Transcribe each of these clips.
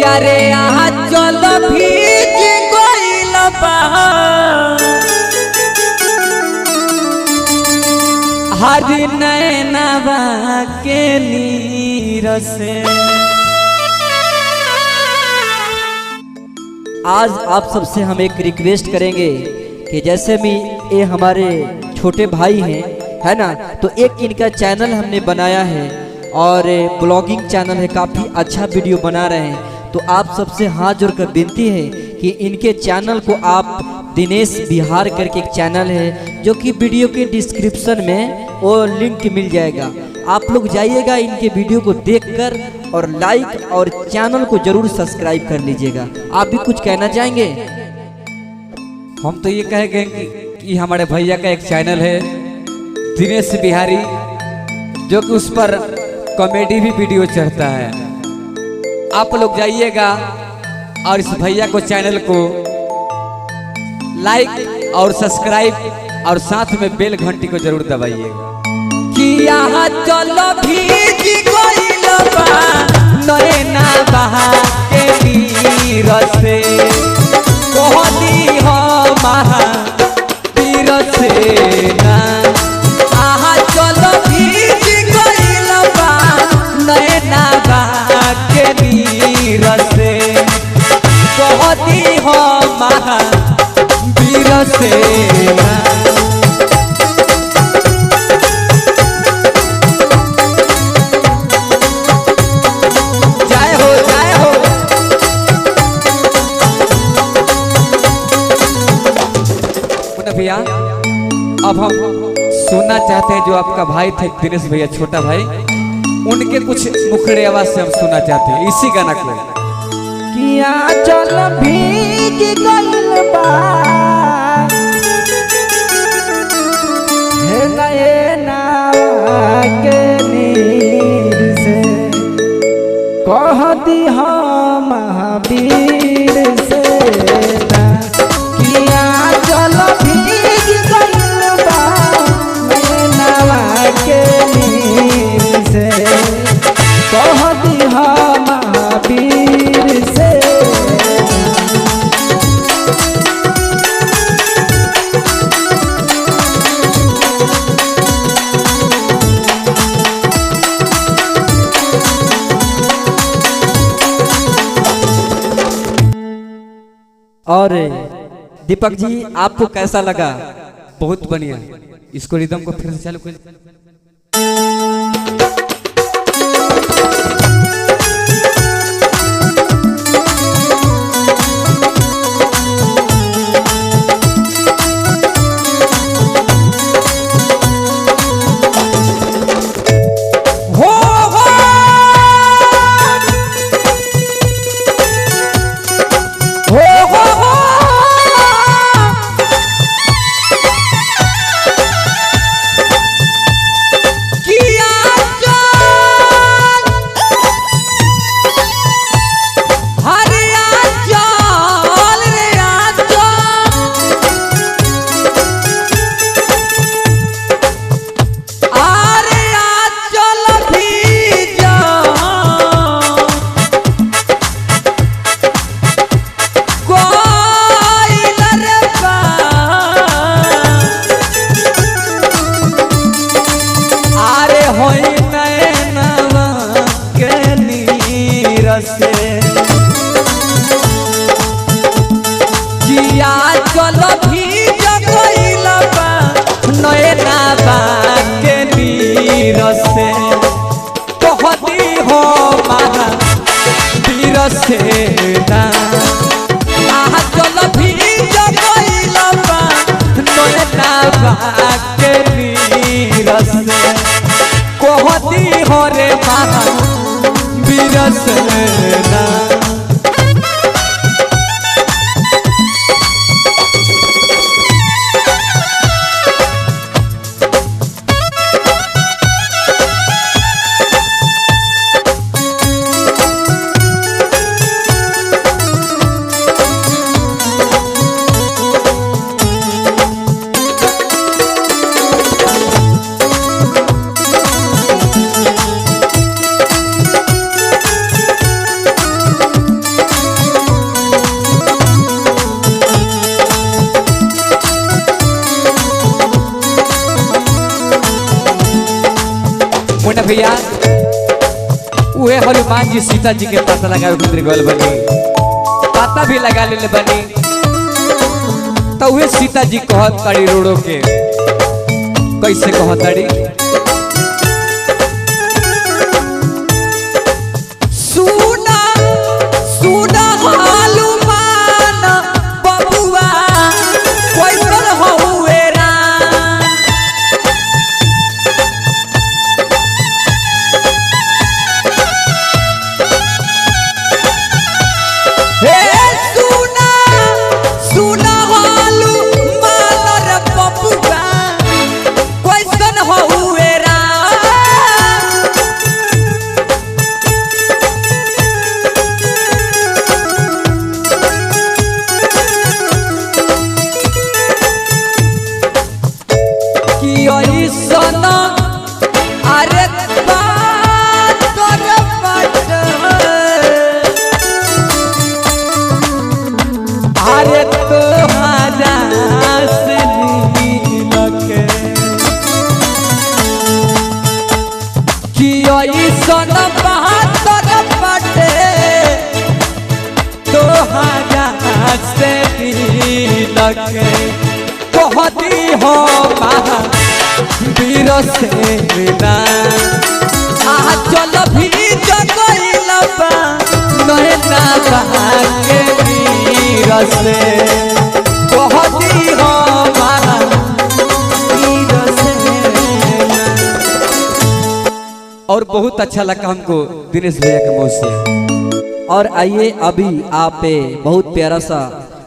अरे यहाँ चल भीज गइल बा हरि नैनवा के नीर से। आज आप सबसे हम एक रिक्वेस्ट करेंगे कि जैसे भी ये हमारे छोटे भाई हैं है ना, तो एक इनका चैनल हमने बनाया है और ब्लॉगिंग चैनल है, काफ़ी अच्छा वीडियो बना रहे हैं। तो आप सबसे हाथ जोड़कर विनती है कि इनके चैनल को आप दिनेश बिहार करके एक चैनल है जो कि वीडियो के डिस्क्रिप्शन में वो लिंक मिल जाएगा। आप लोग जाइएगा इनके वीडियो को देखकर और लाइक और चैनल को जरूर सब्सक्राइब कर लीजिएगा। आप भी कुछ कहना चाहेंगे? हम तो ये कहेंगे कि हमारे भैया का एक चैनल है दिनेश बिहारी, जो कि उस पर कॉमेडी भी वीडियो चढ़ता है। आप लोग जाइएगा और इस भैया को चैनल को लाइक और सब्सक्राइब और साथ में बेल घंटी को जरूर दबाइएगा। कि यहाँ चलो भीज गइल बा नैना बहा के नीर से कहली हो महावीर से ना। यहाँ चलो भीज गइल बा नैना बहा के नीर से कहली हो महावीर से ना। भैया अब हम सुनना चाहते हैं जो आपका भाई थे दिनेश भैया, छोटा भाई, उनके कुछ मुखड़े आवाज से हम सुनना चाहते हैं इसी गाना को। किया चल भीज गइल बा हे नैनवा के नीर से कहती हम महावीर से ना। किया चल भीज गइल बा नैनवा के नीर से कहती हम महावीर से। और दीपक जी आपको कैसा लगा? बहुत बढ़िया। इसको रिदम को फिर से चालू कर। किया चल भीज गइल बा नैनवा के नीर से कहती हो महावीर से ना। यहाँ चल भीज गइल बा नैनवा के नीर से कहती हो रे महावीर से ना। भैया उहे हनुमान जी सीता जी के पता लगा खातिर गल बनी, पता भी लगा ले बनी। तो उहे सीता जी कहत ताड़ी रोड़ो के, कैसे कहत ताड़ी? सुना सुना हनुमान बबुआ कैसन हउए राम, हे सुना सुना हनुमान रे बबुआ कैसन हउए राम। कि ऐसन अरे बात कर बट अरे तोहरा से मिलके, कि ऐसन बात कर बट तोहरा से मिलके, कहती हो महावीर सेना आ चल भी जगइल बा नैना के वीर से, कहती हो महावीर सेना। और बहुत अच्छा लगा हमको दिनेश भैया के मुंह से। और आइए अभी आप बहुत प्यारा सा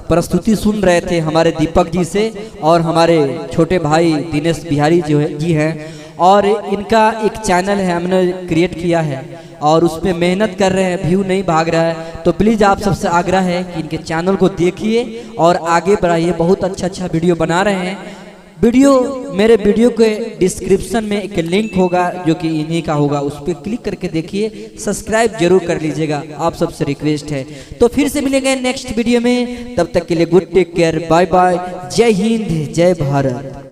प्रस्तुति सुन रहे थे हमारे दीपक जी से, और हमारे छोटे भाई दिनेश बिहारी जो है जी हैं, और इनका एक चैनल है हमने क्रिएट किया है और उस पर मेहनत कर रहे हैं, व्यू नहीं भाग रहा है। तो प्लीज़ आप सबसे आग्रह है कि इनके चैनल को देखिए और आगे बढ़ाइए, बहुत अच्छा अच्छा वीडियो बना रहे हैं। मेरे वीडियो के डिस्क्रिप्शन में एक लिंक होगा जो कि इन्हीं का होगा, उस पर क्लिक करके देखिए, सब्सक्राइब जरूर कर लीजिएगा, आप सबसे रिक्वेस्ट है। तो फिर से मिलेंगे नेक्स्ट वीडियो में, तब तक के लिए good take care, bye bye, जय हिंद जय भारत।